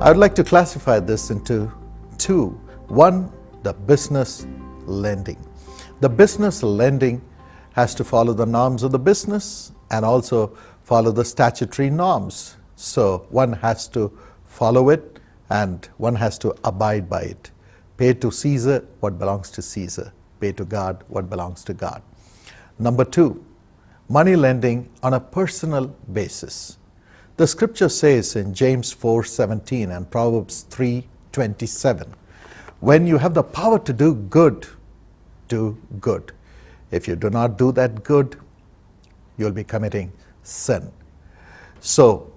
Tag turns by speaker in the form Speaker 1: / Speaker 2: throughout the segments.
Speaker 1: I would like to classify this into two. One, the business lending. The business lending has to follow the norms of the business and also follow the statutory norms. So one has to follow it and one has to abide by it. Pay to Caesar what belongs to Caesar. Pay to God what belongs to God. Number two, money lending on a personal basis. The scripture says in James 4:17 and Proverbs 3:27, when you have the power to do good, do good. If you do not do that good, you'll be committing sin. So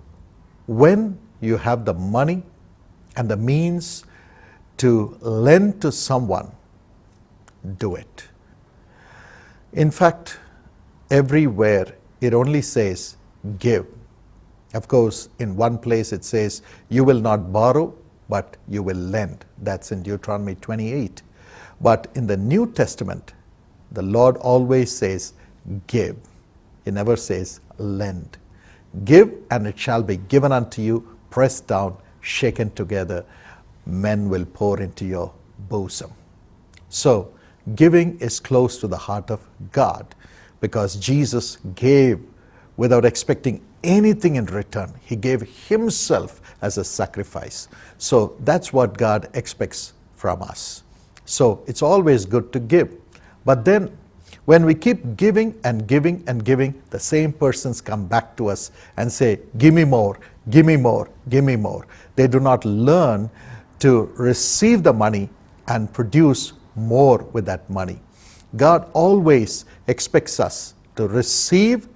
Speaker 1: when you have the money and the means to lend to someone, do it. In fact, everywhere it only says give. Of course, in one place it says you will not borrow, but you will lend. That's in Deuteronomy 28. But in the New Testament, the Lord always says give. He never says lend. Give and it shall be given unto you, pressed down, shaken together, men will pour into your bosom. So giving is close to the heart of God because Jesus gave without expecting anything in return. He gave himself as a sacrifice. So that's what God expects from us. So it's always good to give. But then when we keep giving and giving and giving, the same persons come back to us and say, give me more, give me more, give me more. They do not learn to receive the money and produce more with that money. God always expects us to receive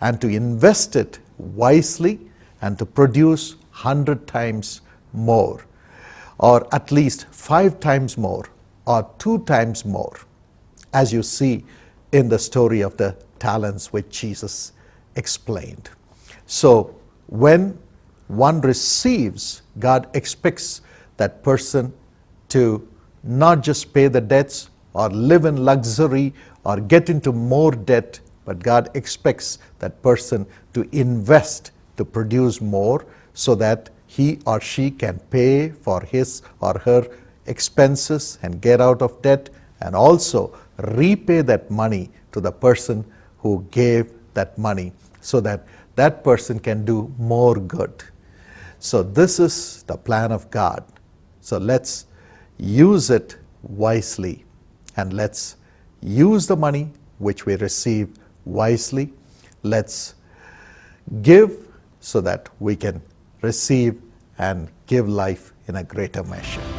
Speaker 1: and to invest it wisely and to produce 100 times more, or at least 5 times more, or 2 times more, as you see in the story of the talents which Jesus explained. So when one receives, God expects that person to not just pay the debts or live in luxury or get into more debt, but God expects that person to invest to produce more so that he or she can pay for his or her expenses and get out of debt and also repay that money to the person who gave that money so that that person can do more good. So this is the plan of God. So let's use it wisely and let's use the money which we receive wisely. Let's give so that we can receive and give life in a greater measure.